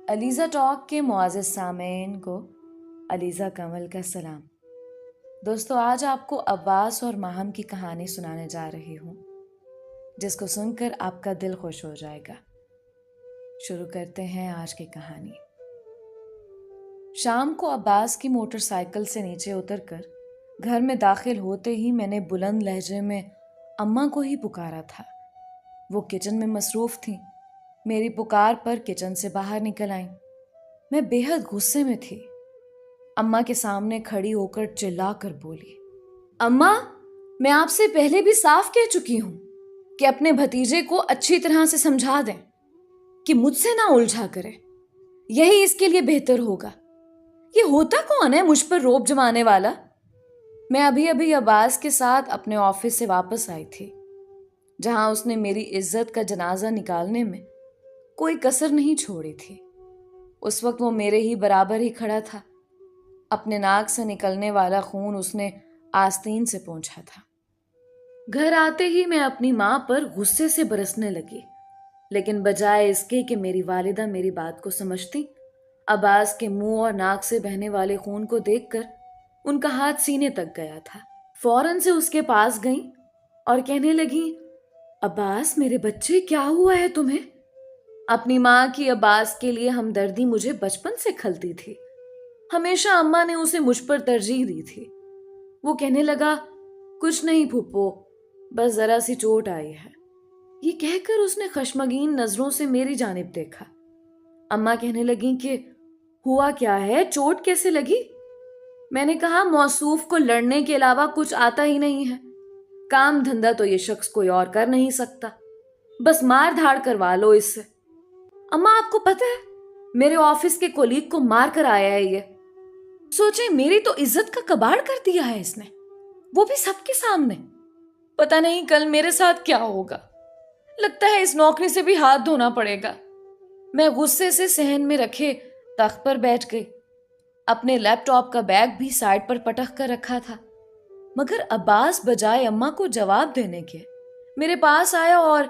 Alizeh talk کے معزز سامعین کو علیزہ کمل کا سلام۔ دوستو، آج آپ کو عباس اور ماہم کی کہانی سنانے جا رہی ہوں، جس کو سن کر آپ کا دل خوش ہو جائے گا۔ شروع کرتے ہیں آج کی کہانی۔ شام کو عباس کی موٹر سائیکل سے نیچے اتر کر گھر میں داخل ہوتے ہی میں نے بلند لہجے میں اماں کو ہی پکارا تھا۔ وہ کچن میں مصروف تھیں۔ میری پکار پر کچن سے باہر نکل آئیں۔ میں بے حد غصے میں تھی۔ اماں کے سامنے کھڑی ہو کر چلا کر بولی، اماں، میں آپ سے پہلے بھی صاف کہہ چکی ہوں کہ اپنے بھتیجے کو اچھی طرح سے سمجھا دیں کہ مجھ سے نہ الجھا کرے، یہی اس کے لیے بہتر ہوگا۔ یہ ہوتا کون ہے مجھ پر روب جمانے والا؟ میں ابھی عباس کے ساتھ اپنے آفس سے واپس آئی تھی، جہاں اس نے میری عزت کا جنازہ نکالنے میں کوئی کسر نہیں چھوڑی تھی۔ اس وقت وہ میرے ہی برابر ہی کھڑا تھا۔ اپنے ناک سے نکلنے والا خون اس نے آستین سے پونچھا تھا۔ گھر آتے ہی میں اپنی ماں پر غصے سے برسنے لگی، لیکن بجائے اس کے کہ میری والدہ میری بات کو سمجھتی، عباس کے منہ اور ناک سے بہنے والے خون کو دیکھ کر ان کا ہاتھ سینے تک گیا تھا۔ فوراً سے اس کے پاس گئیں اور کہنے لگیں، عباس میرے بچے، کیا ہوا ہے تمہیں؟ اپنی ماں کی عباس کے لیے ہمدردی مجھے بچپن سے کھلتی تھی۔ ہمیشہ اماں نے اسے مجھ پر ترجیح دی تھی۔ وہ کہنے لگا، کچھ نہیں پھپھو، بس ذرا سی چوٹ آئی ہے۔ یہ کہہ کر اس نے خشمگین نظروں سے میری جانب دیکھا۔ اماں کہنے لگیں کہ ہوا کیا ہے، چوٹ کیسے لگی؟ میں نے کہا، موصوف کو لڑنے کے علاوہ کچھ آتا ہی نہیں ہے۔ کام دھندا تو یہ شخص کوئی اور کر نہیں سکتا، بس مار دھاڑ کروا لو اس سے۔ اماں، آپ کو پتہ ہے میرے آفس کے کولیگ کو مار کر آیا ہے یہ۔ سوچیں، میری تو عزت کا کباڑ کر دیا ہے اس نے، وہ بھی سب کے سامنے۔ پتہ نہیں کل میرے ساتھ کیا ہوگا۔ لگتا ہے اس نوکری سے بھی ہاتھ دھونا پڑے گا۔ میں غصے سے صحن میں رکھے تخت پر بیٹھ گئی۔ اپنے لیپ ٹاپ کا بیگ بھی سائڈ پر پٹک کر رکھا تھا، مگر عباس بجائے اماں کو جواب دینے کے میرے پاس آیا اور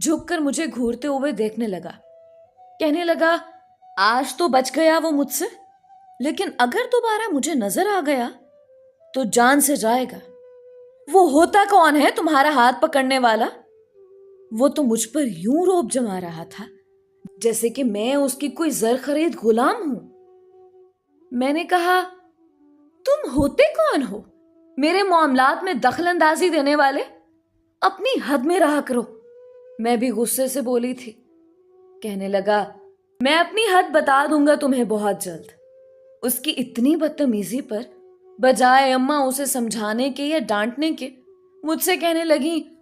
جھک کر مجھے گھورتے ہوئے دیکھنے لگا۔ کہنے لگا، آج تو بچ گیا وہ مجھ سے، لیکن اگر دوبارہ مجھے نظر آ گیا تو جان سے جائے گا۔ وہ ہوتا کون ہے تمہارا ہاتھ پکڑنے والا؟ وہ تو مجھ پر یوں روب جما رہا تھا جیسے کہ میں اس کی کوئی زر خرید غلام ہوں۔ میں نے کہا، تم ہوتے کون ہو میرے معاملات میں دخل اندازی دینے والے؟ اپنی حد میں رہا کرو۔ میں بھی غصے سے بولی تھی۔ کہنے لگا، میں اپنی حد بتا دوں گا تمہیں بہت جلد۔ اس کی اتنی بدتمیزی پر بجائے اماں اسے سمجھانے کے یا ڈانٹنے کے مجھ سے کہنے لگیں،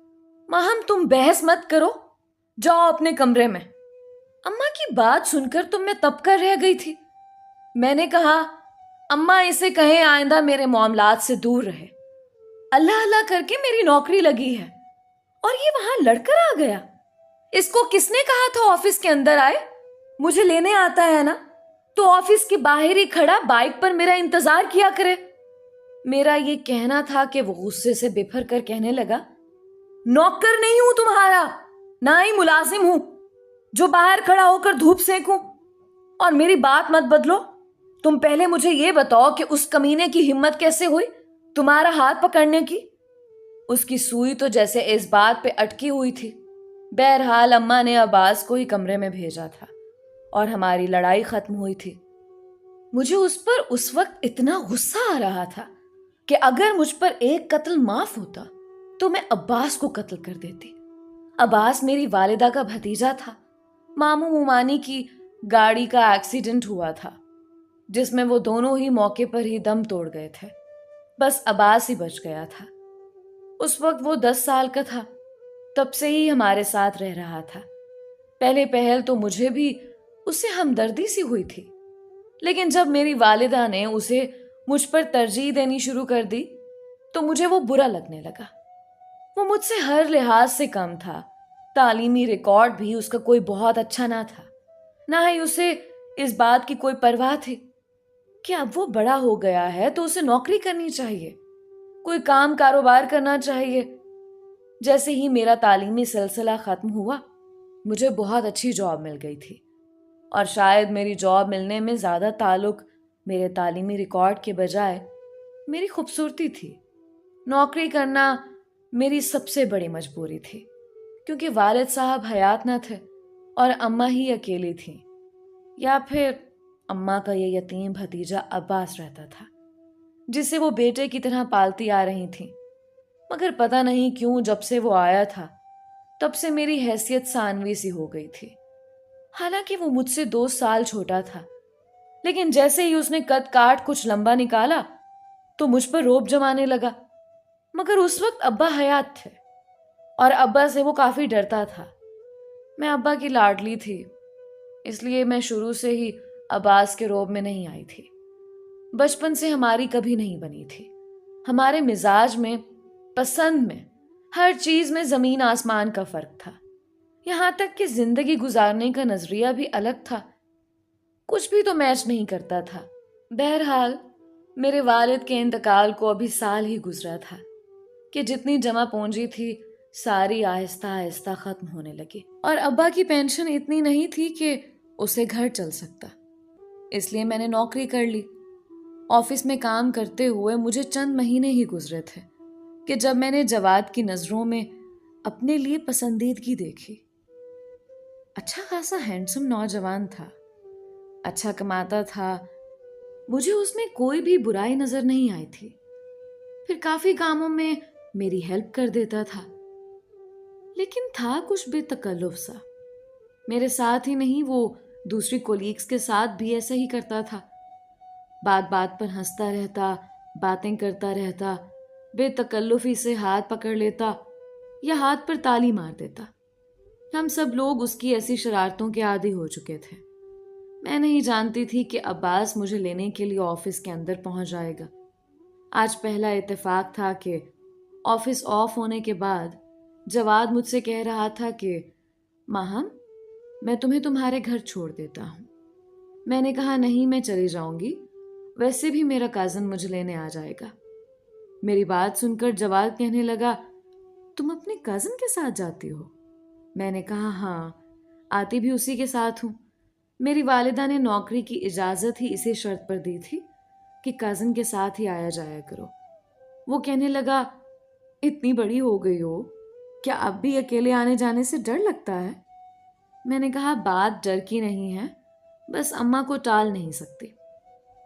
ماہم تم بحث مت کرو، جاؤ اپنے کمرے میں۔ اماں کی بات سن کر تو میں تب کر رہ گئی تھی۔ میں نے کہا، اماں اسے کہیں آئندہ میرے معاملات سے دور رہے۔ اللہ اللہ کر کے میری نوکری لگی ہے اور یہ وہاں لڑ کر آ گیا۔ اس کو کس نے کہا تھا آفس کے اندر آئے؟ مجھے لینے آتا ہے نا، تو آفس کے باہر ہی کھڑا بائک پر میرا انتظار کیا کرے۔ میرا یہ کہنا تھا کہ وہ غصے سے بفر کر کہنے لگا، نوکر نہیں ہوں تمہارا، نہ ہی ملازم ہوں جو باہر کھڑا ہو کر دھوپ سینکوں۔ اور میری بات مت بدلو۔ تم پہلے مجھے یہ بتاؤ کہ اس کمینے کی ہمت کیسے ہوئی تمہارا ہاتھ پکڑنے کی؟ اس کی سوئی تو جیسے اس بات پہ اٹکی ہوئی تھی۔ بہرحال اماں نے عباس کو ہی کمرے میں بھیجا تھا اور ہماری لڑائی ختم ہوئی تھی۔ مجھے اس پر اس وقت اتنا غصہ آ رہا تھا کہ اگر مجھ پر ایک قتل معاف ہوتا تو میں عباس کو قتل کر دیتی۔ عباس میری والدہ کا بھتیجا تھا۔ ماموں مومانی کی گاڑی کا ایکسیڈنٹ ہوا تھا، جس میں وہ دونوں ہی موقع پر ہی دم توڑ گئے تھے۔ بس عباس ہی بچ گیا تھا۔ اس وقت وہ 10 سال کا تھا، تب سے ہی ہمارے ساتھ رہ رہا تھا۔ پہلے پہل تو مجھے بھی اس سے ہمدردی سی ہوئی تھی، لیکن جب میری والدہ نے اسے مجھ پر ترجیح دینی شروع کر دی تو مجھے وہ برا لگنے لگا۔ وہ مجھ سے ہر لحاظ سے کم تھا۔ تعلیمی ریکارڈ بھی اس کا کوئی بہت اچھا نہ تھا، نہ ہی اسے اس بات کی کوئی پرواہ تھی کہ اب وہ بڑا ہو گیا ہے تو اسے نوکری کرنی چاہیے، کوئی کام کاروبار کرنا چاہیے۔ جیسے ہی میرا تعلیمی سلسلہ ختم ہوا، مجھے بہت اچھی جاب مل گئی تھی۔ اور شاید میری جاب ملنے میں زیادہ تعلق میرے تعلیمی ریکارڈ کے بجائے میری خوبصورتی تھی۔ نوکری کرنا میری سب سے بڑی مجبوری تھی، کیونکہ والد صاحب حیات نہ تھے اور اماں ہی اکیلی تھیں، یا پھر اماں کا یہ یتیم بھتیجا عباس رہتا تھا جسے وہ بیٹے کی طرح پالتی آ رہی تھیں۔ مگر پتہ نہیں کیوں جب سے وہ آیا تھا تب سے میری حیثیت ثانوی سی ہو گئی تھی۔ حالانکہ وہ مجھ سے 2 سال چھوٹا تھا، لیکن جیسے ہی اس نے قد کاٹ کچھ لمبا نکالا تو مجھ پر روب جمانے لگا۔ مگر اس وقت ابا حیات تھے اور ابا سے وہ کافی ڈرتا تھا۔ میں ابا کی لاڈلی تھی، اس لیے میں شروع سے ہی عباس کے روب میں نہیں آئی تھی۔ بچپن سے ہماری کبھی نہیں بنی تھی۔ ہمارے مزاج میں، پسند میں، ہر چیز میں زمین آسمان کا فرق تھا۔ یہاں تک کہ زندگی گزارنے کا نظریہ بھی الگ تھا۔ کچھ بھی تو میچ نہیں کرتا تھا۔ بہرحال میرے والد کے انتقال کو ابھی سال ہی گزرا تھا کہ جتنی جمع پونجی تھی ساری آہستہ آہستہ ختم ہونے لگی، اور ابا کی پینشن اتنی نہیں تھی کہ اسے گھر چل سکتا۔ اس لیے میں نے نوکری کر لی۔ آفس میں کام کرتے ہوئے مجھے چند مہینے ہی گزرے تھے کہ جب میں نے جواد کی نظروں میں اپنے لیے پسندیدگی دیکھی۔ اچھا خاصا ہینڈسم نوجوان تھا، اچھا کماتا تھا، مجھے اس میں کوئی بھی برائی نظر نہیں آئی تھی۔ پھر کافی کاموں میں میری ہیلپ کر دیتا تھا، لیکن تھا کچھ بے تکلف سا۔ میرے ساتھ ہی نہیں، وہ دوسری کولیگز کے ساتھ بھی ایسا ہی کرتا تھا۔ بات بات پر ہنستا رہتا، باتیں کرتا رہتا، بے تکلفی سے ہاتھ پکڑ لیتا یا ہاتھ پر تالی مار دیتا۔ ہم سب لوگ اس کی ایسی شرارتوں کے عادی ہو چکے تھے۔ میں نہیں جانتی تھی کہ عباس مجھے لینے کے لیے آفس کے اندر پہنچ جائے گا۔ آج پہلا اتفاق تھا کہ آفس آف ہونے کے بعد جواد مجھ سے کہہ رہا تھا کہ ماہم، میں تمہیں تمہارے گھر چھوڑ دیتا ہوں۔ میں نے کہا نہیں، میں چلی جاؤں گی، ویسے بھی میرا کازن مجھے لینے آ جائے گا۔ میری بات سن کر جواد کہنے لگا، تم اپنے کازن کے ساتھ جاتی ہو؟ میں نے کہا ہاں، آتی بھی اسی کے ساتھ ہوں۔ میری والدہ نے نوکری کی اجازت ہی اسی شرط پر دی تھی کہ کازن کے ساتھ ہی آیا جایا کرو۔ وہ کہنے لگا، اتنی بڑی ہو گئی ہو، کیا اب بھی اکیلے آنے جانے سے ڈر لگتا ہے؟ میں نے کہا بات ڈر کی نہیں ہے، بس اماں کو ٹال نہیں سکتی۔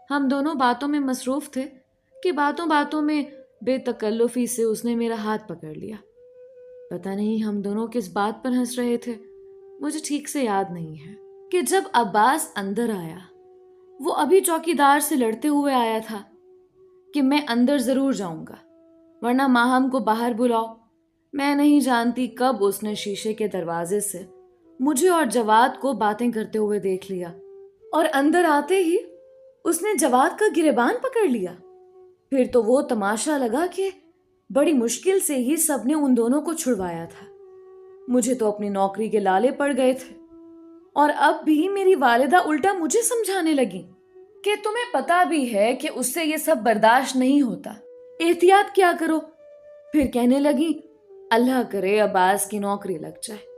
ہم دونوں باتوں میں مصروف تھے کہ باتوں باتوں میں بے تکلفی سے اس نے میرا ہاتھ پکڑ لیا۔ پتہ نہیں ہم دونوں کس بات پر ہنس رہے تھے، مجھے ٹھیک سے یاد نہیں ہے کہ جب عباس اندر آیا، وہ ابھی چوکیدار سے لڑتے ہوئے آیا تھا کہ میں اندر ضرور جاؤں گا، ورنہ ماہم کو باہر بلاؤ۔ میں نہیں جانتی کب اس نے شیشے کے دروازے سے مجھے اور جواد کو باتیں کرتے ہوئے دیکھ لیا، اور اندر آتے ہی اس نے جواد کا گریبان پکڑ لیا۔ پھر تو وہ تماشا لگا کہ بڑی مشکل سے ہی سب نے ان دونوں کو چھڑوایا تھا۔ مجھے تو اپنی نوکری کے لالے پڑ گئے تھے، اور اب بھی میری والدہ الٹا مجھے سمجھانے لگی کہ تمہیں پتا بھی ہے کہ اس سے یہ سب برداشت نہیں ہوتا، احتیاط کیا کرو۔ پھر کہنے لگی، اللہ کرے عباس کی نوکری لگ جائے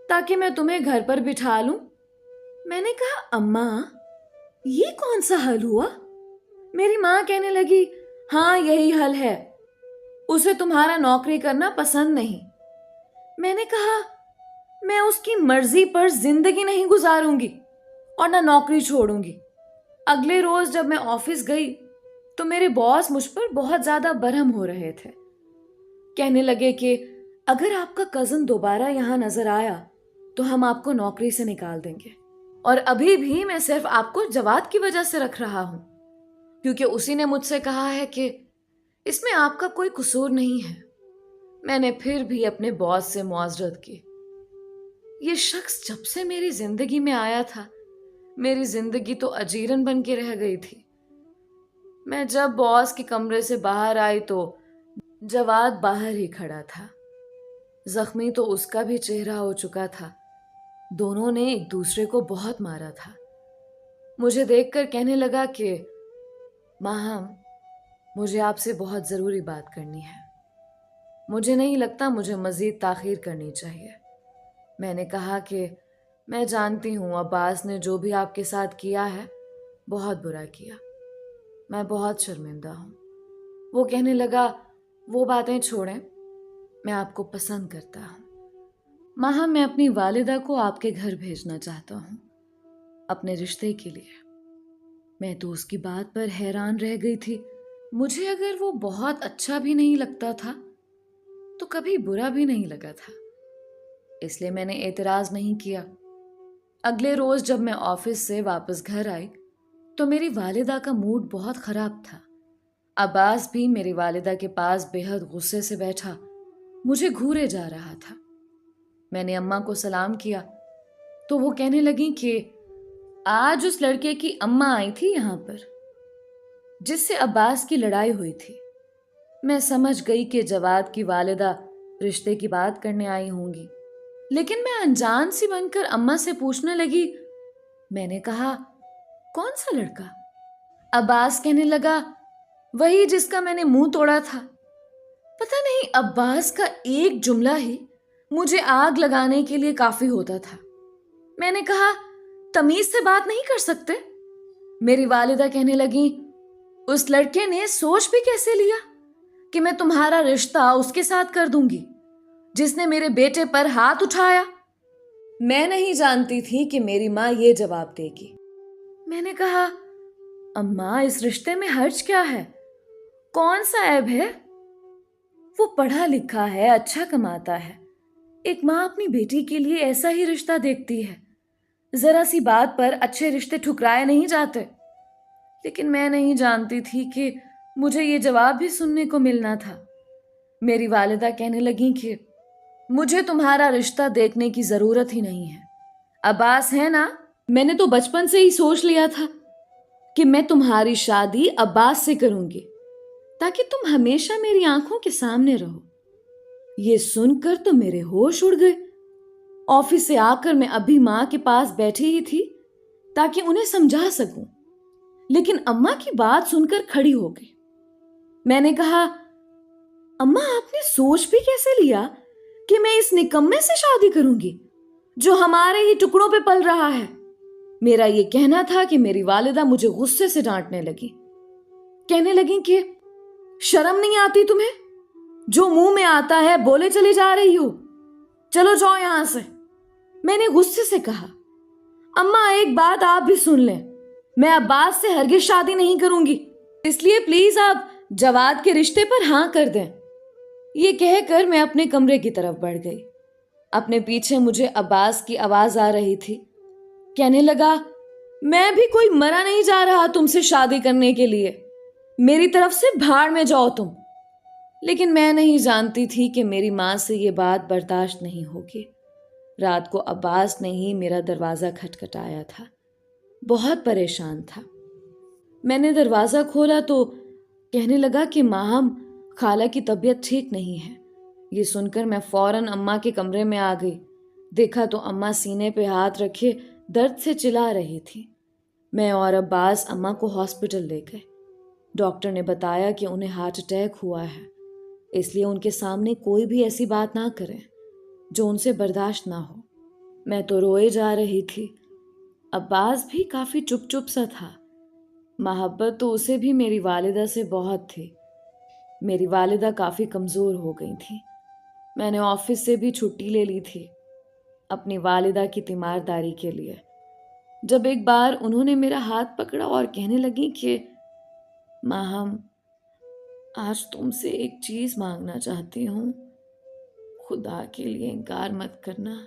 تاکہ میں تمہیں گھر پر بٹھا لوں۔ میں نے کہا اماں، یہ کون سا حل ہوا؟ میری ماں کہنے لگی، ہاں یہی حل ہے، اسے تمہارا نوکری کرنا پسند نہیں۔ میں نے کہا میں اس کی مرضی پر زندگی نہیں گزاروں گی اور نہ نوکری چھوڑوں گی۔ اگلے روز جب میں آفس گئی تو میرے باس مجھ پر بہت زیادہ برہم ہو رہے تھے۔ کہنے لگے کہ اگر آپ کا کزن دوبارہ یہاں نظر آیا تو ہم آپ کو نوکری سے نکال دیں گے، اور ابھی بھی میں صرف آپ کو جواد کی وجہ سے رکھ رہا ہوں، کیونکہ اسی نے مجھ سے کہا ہے کہ اس میں آپ کا کوئی قصور نہیں ہے۔ میں نے پھر بھی اپنے باس سے معذرت کی۔ یہ شخص جب سے میری زندگی میں آیا تھا، میری زندگی تو اجیرن بن کے رہ گئی تھی۔ میں جب باس کے کمرے سے باہر آئی تو جواد باہر ہی کھڑا تھا۔ زخمی تو اس کا بھی چہرہ ہو چکا تھا، دونوں نے ایک دوسرے کو بہت مارا تھا۔ مجھے دیکھ کر کہنے لگا کہ ماہم، مجھے آپ سے بہت ضروری بات کرنی ہے، مجھے نہیں لگتا مجھے مزید تاخیر کرنی چاہیے۔ میں نے کہا کہ میں جانتی ہوں عباس نے جو بھی آپ کے ساتھ کیا ہے بہت برا کیا، میں بہت شرمندہ ہوں۔ وہ کہنے لگا وہ باتیں چھوڑیں، میں آپ کو پسند کرتا ہوں۔ ماہا، میں اپنی والدہ کو آپ کے گھر بھیجنا چاہتا ہوں اپنے رشتے کے لیے۔ میں تو اس کی بات پر حیران رہ گئی تھی۔ مجھے اگر وہ بہت اچھا بھی نہیں لگتا تھا تو کبھی برا بھی نہیں لگا تھا، اس لیے میں نے اعتراض نہیں کیا۔ اگلے روز جب میں آفس سے واپس گھر آئی تو میری والدہ کا موڈ بہت خراب تھا۔ عباس بھی میری والدہ کے پاس بے حد غصے سے بیٹھا مجھے گھورے جا رہا تھا۔ میں نے اماں کو سلام کیا تو وہ کہنے لگیں کہ آج اس لڑکے کی اماں آئی تھی یہاں پر جس سے عباس کی لڑائی ہوئی تھی۔ میں سمجھ گئی کہ جواد کی والدہ رشتے کی بات کرنے آئی ہوں گی، لیکن میں انجان سی بن کر اماں سے پوچھنے لگی۔ میں نے کہا کون سا لڑکا؟ عباس کہنے لگا وہی جس کا میں نے منہ توڑا تھا۔ پتہ نہیں عباس کا ایک جملہ ہی مجھے آگ لگانے کے لیے کافی ہوتا تھا۔ میں نے کہا تمیز سے بات نہیں کر سکتے؟ میری والدہ کہنے لگی اس لڑکے نے سوچ بھی کیسے لیا کہ میں تمہارا رشتہ اس کے ساتھ کر دوں گی جس نے میرے بیٹے پر ہاتھ اٹھایا؟ میں نہیں جانتی تھی کہ میری ماں یہ جواب دے گی۔ میں نے کہا اماں، اس رشتے میں حرج کیا ہے؟ کون سا عیب ہے؟ وہ پڑھا لکھا ہے، اچھا کماتا ہے۔ ایک ماں اپنی بیٹی کے لیے ایسا ہی رشتہ دیکھتی ہے۔ ذرا سی بات پر اچھے رشتے ٹھکرائے نہیں جاتے۔ لیکن میں نہیں جانتی تھی کہ مجھے یہ جواب بھی سننے کو ملنا تھا۔ میری والدہ کہنے لگیں کہ مجھے تمہارا رشتہ دیکھنے کی ضرورت ہی نہیں ہے۔ عباس ہے نا، میں نے تو بچپن سے ہی سوچ لیا تھا کہ میں تمہاری شادی عباس سے کروں گی تاکہ تم ہمیشہ میری آنکھوں کے سامنے رہو۔ یہ سن کر تو میرے ہوش اڑ گئے۔ آفس سے آ کر میں ابھی ماں کے پاس بیٹھی ہی تھی تاکہ انہیں سمجھا سکوں، لیکن اماں کی بات سن کر کھڑی ہو گئی۔ میں نے کہا اماں، آپ نے سوچ بھی کیسے لیا کہ میں اس نکمے سے شادی کروں گی جو ہمارے ہی ٹکڑوں پہ پل رہا ہے؟ میرا یہ کہنا تھا کہ میری والدہ مجھے غصے سے ڈانٹنے لگی۔ کہنے لگیں کہ شرم نہیں آتی تمہیں؟ جو منہ میں آتا ہے بولے چلی جا رہی ہو، چلو جاؤ یہاں سے۔ میں نے غصے سے کہا اماں، ایک بات آپ بھی سن لیں، میں عباس سے ہرگز شادی نہیں کروں گی، اس لیے پلیز آپ جواد کے رشتے پر ہاں کر دیں۔ یہ کہہ کر میں اپنے کمرے کی طرف بڑھ گئی۔ اپنے پیچھے مجھے عباس کی آواز آ رہی تھی۔ کہنے لگا میں بھی کوئی مرا نہیں جا رہا تم سے شادی کرنے کے لیے، میری طرف سے بھاڑ میں جاؤ تم۔ لیکن میں نہیں جانتی تھی کہ میری ماں سے یہ بات برداشت نہیں ہوگی۔ رات کو عباس نے ہی میرا دروازہ کھٹکھٹایا تھا۔ بہت پریشان تھا۔ میں نے دروازہ کھولا تو کہنے لگا کہ ماہم، خالہ کی طبیعت ٹھیک نہیں ہے۔ یہ سن کر میں فوراً اماں کے کمرے میں آ گئی۔ دیکھا تو اماں سینے پہ ہاتھ رکھے درد سے چلا رہی تھی۔ میں اور عباس اماں کو ہاسپٹل لے گئے۔ ڈاکٹر نے بتایا کہ انہیں ہارٹ اٹیک ہوا ہے، اس لیے ان کے سامنے کوئی بھی ایسی بات نہ کریں جو ان سے برداشت نہ ہو۔ میں تو روئے جا رہی تھی۔ عباس بھی کافی چپ چپ سا تھا۔ محبت تو اسے بھی میری والدہ سے بہت تھی۔ میری والدہ کافی کمزور ہو گئی تھی۔ میں نے آفس سے بھی چھٹی لے لی تھی اپنی والدہ کی تیمارداری کے لیے۔ جب ایک بار انہوں نے میرا ہاتھ پکڑا اور کہنے لگی کہ ماہم، آج تم سے ایک چیز مانگنا چاہتی ہوں، خدا کے لیے انکار مت کرنا۔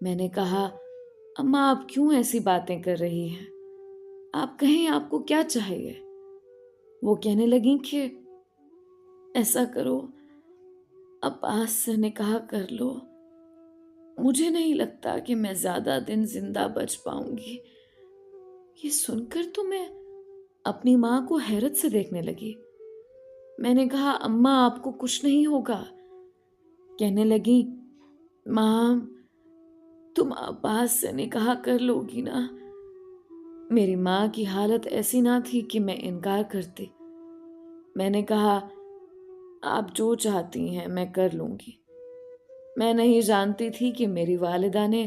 میں نے کہا اماں، آپ کیوں ایسی باتیں کر رہی ہیں؟ آپ کہیں آپ کو کیا چاہیے؟ وہ کہنے لگیں کہ ایسا کرو، عباس سے نکاح کر لو۔ مجھے نہیں لگتا کہ میں زیادہ دن زندہ بچ پاؤں گی۔ یہ سن کر تو میں اپنی ماں کو حیرت سے دیکھنے لگی۔ میں نے کہا اماں، آپ کو کچھ نہیں ہوگا؟ کہنے لگی ماں، تم عباس سے نکاح کر لو گی نا؟ میری ماں کی حالت ایسی نہ تھی کہ میں انکار کرتی۔ میں نے کہا آپ جو چاہتی ہیں میں کر لوں گی۔ میں نہیں جانتی تھی کہ میری والدہ نے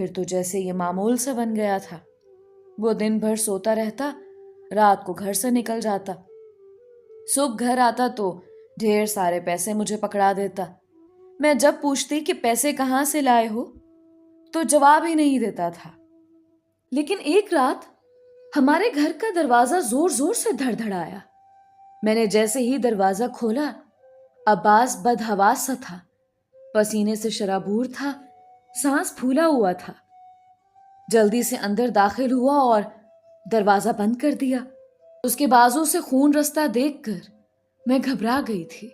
پھر تو جیسے یہ معمول سا بن گیا تھا. وہ دن بھر سوتا رہتا, رات کو گھر سے نکل جاتا. صبح گھر آتا تو ڈھیر سارے پیسے مجھے پکڑا دیتا. میں جب پوچھتی کہ پیسے کہاں سے لائے ہو تو جواب ہی نہیں دیتا تھا. لیکن ایک رات ہمارے گھر کا دروازہ زور زور سے دھڑ دھڑ آیا. میں نے جیسے ہی دروازہ کھولا, عباس بدحواس سا تھا, پسینے سے شرابور تھا, سانس پھولا ہوا تھا. جلدی سے اندر داخل ہوا اور دروازہ بند کر دیا. اس کے بازو سے خون رستہ دیکھ کر میں گھبرا گئی تھی.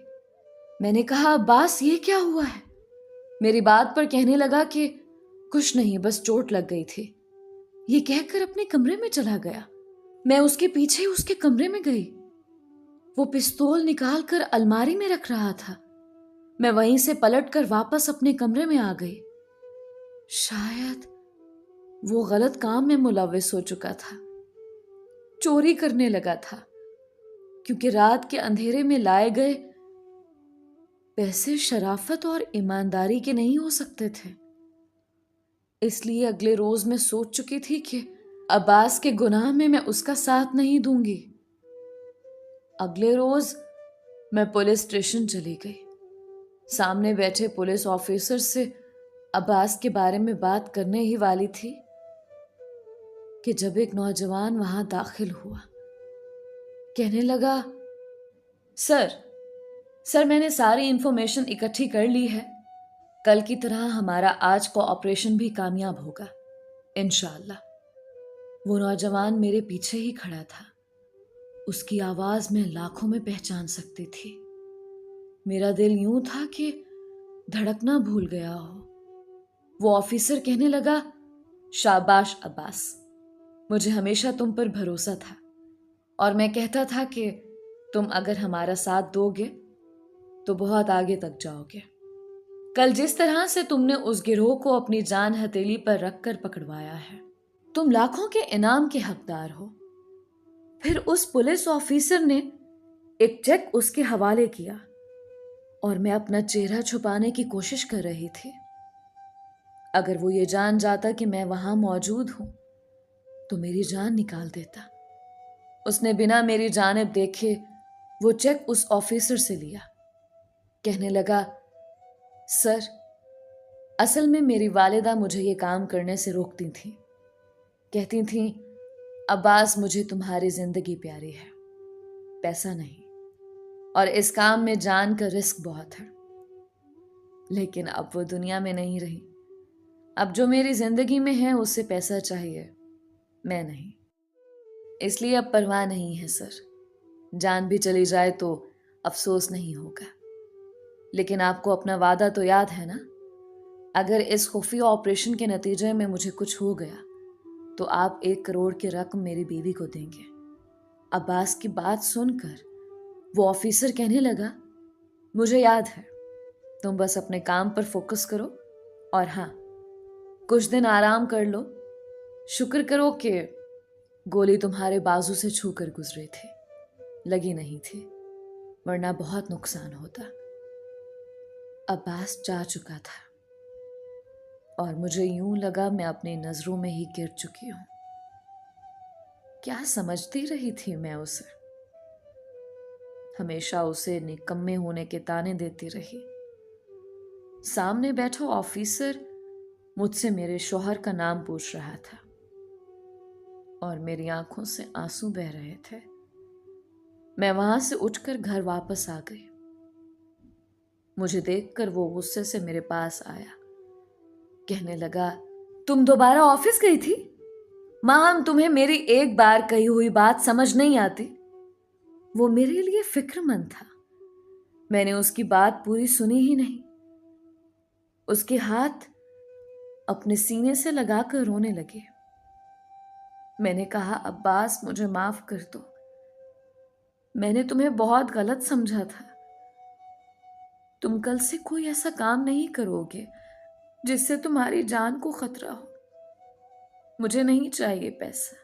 میں نے کہا, عباس یہ کیا ہوا ہے؟ میری بات پر کہنے لگا کہ کچھ نہیں, بس چوٹ لگ گئی تھی. یہ کہہ کر اپنے کمرے میں چلا گیا. میں اس کے پیچھے اس کے کمرے میں گئی. وہ پستول نکال کر الماری میں رکھ رہا تھا. میں وہیں سے پلٹ کر واپس اپنے کمرے میں آ گئی. شاید وہ غلط کام میں ملوث ہو چکا تھا, چوری کرنے لگا تھا, کیونکہ رات کے اندھیرے میں لائے گئے پیسے شرافت اور ایمانداری کے نہیں ہو سکتے تھے. اس لیے اگلے روز میں سوچ چکی تھی کہ عباس کے گناہ میں اس کا ساتھ نہیں دوں گی. اگلے روز میں پولیس اسٹیشن چلی گئی. سامنے بیٹھے پولیس آفیسر سے عباس کے بارے میں بات کرنے ہی والی تھی کہ جب ایک نوجوان وہاں داخل ہوا. کہنے لگا, سر میں نے ساری انفارمیشن اکٹھی کر لی ہے. کل کی طرح ہمارا آج کا آپریشن بھی کامیاب ہوگا انشاءاللہ. وہ نوجوان میرے پیچھے ہی کھڑا تھا. اس کی آواز میں لاکھوں میں پہچان سکتی تھی. میرا دل یوں تھا کہ دھڑکنا بھول گیا ہو. وہ آفیسر کہنے لگا, شاباش عباس, مجھے ہمیشہ تم پر بھروسہ تھا اور میں کہتا تھا کہ تم اگر ہمارا ساتھ دو گے تو بہت آگے تک جاؤ گے. کل جس طرح سے تم نے اس گروہ کو اپنی جان ہتھیلی پر رکھ کر پکڑوایا ہے, تم لاکھوں کے انعام کے حقدار ہو. پھر اس پولیس آفیسر نے ایک چیک اس کے حوالے کیا اور میں اپنا چہرہ چھپانے کی کوشش کر رہی تھی. اگر وہ یہ جان جاتا کہ میں وہاں موجود ہوں تو میری جان نکال دیتا. اس نے بنا میری جانب دیکھے وہ چیک اس آفیسر سے لیا. کہنے لگا, سر, اصل میں میری والدہ مجھے یہ کام کرنے سے روکتی تھیں. کہتی تھیں, عباس مجھے تمہاری زندگی پیاری ہے, پیسہ نہیں, اور اس کام میں جان کا رسک بہت ہے. لیکن اب وہ دنیا میں نہیں رہی. اب جو میری زندگی میں ہے اسے پیسہ چاہیے, میں نہیں. اس لیے اب پرواہ نہیں ہے سر. جان بھی چلی جائے تو افسوس نہیں ہوگا. لیکن آپ کو اپنا وعدہ تو یاد ہے نا؟ اگر اس خفیہ آپریشن کے نتیجے میں مجھے کچھ ہو گیا تو آپ 1 کروڑ کی رقم میری بیوی کو دیں گے. عباس کی بات سن کر وہ آفیسر کہنے لگا, مجھے یاد ہے, تم بس اپنے کام پر فوکس کرو, اور ہاں, کچھ دن آرام کر لو. شکر کرو کہ گولی تمہارے بازو سے چھو کر گزری تھی, لگی نہیں تھی, ورنہ بہت نقصان ہوتا. عباس جا چکا تھا اور مجھے یوں لگا میں اپنی نظروں میں ہی گر چکی ہوں. کیا سمجھتی رہی تھی میں اسے؟ ہمیشہ اسے نکمے ہونے کے طعنے دیتی رہی. سامنے بیٹھا آفیسر مجھ سے میرے شوہر کا نام پوچھ رہا تھا اور میری آنکھوں سے آنسو بہہ رہے تھے. میں وہاں سے اٹھ کر گھر واپس آ گئی. مجھے دیکھ کر وہ غصے سے میرے پاس آیا. کہنے لگا, تم دوبارہ آفس گئی تھی؟ ماں, تمہیں میری ایک بار کہی ہوئی بات سمجھ نہیں آتی؟ وہ میرے لیے فکر مند تھا. میں نے اس کی بات پوری سنی ہی نہیں. اس کے ہاتھ اپنے سینے سے لگا کر رونے لگے. میں نے کہا, عباس مجھے معاف کر دو, میں نے تمہیں بہت غلط سمجھا تھا. تم کل سے کوئی ایسا کام نہیں کرو گے جس سے تمہاری جان کو خطرہ ہو. مجھے نہیں چاہیے پیسہ,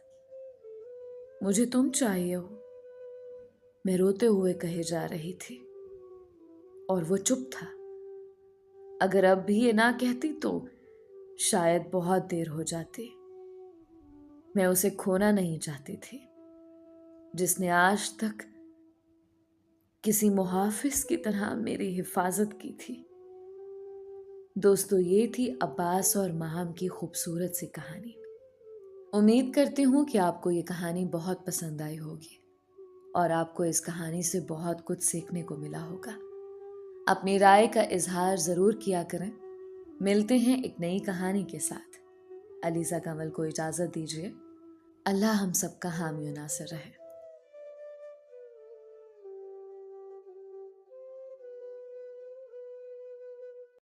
مجھے تم چاہیے ہو. میں روتے ہوئے کہے جا رہی تھی اور وہ چپ تھا. اگر اب بھی یہ نہ کہتی تو شاید بہت دیر ہو جاتی، میں اسے کھونا نہیں چاہتی تھی جس نے آج تک کسی محافظ کی طرح میری حفاظت کی تھی۔ دوستو، یہ تھی عباس اور ماہم کی خوبصورت سی کہانی۔ امید کرتی ہوں کہ آپ کو یہ کہانی بہت پسند آئی ہوگی اور آپ کو اس کہانی سے بہت کچھ سیکھنے کو ملا ہوگا۔ اپنی رائے کا اظہار ضرور کیا کریں۔ ملتے ہیں ایک نئی کہانی کے ساتھ۔ علیزہ کمل کو اجازت دیجیے۔ اللہ ہم سب کا حامی و ناصر رہے۔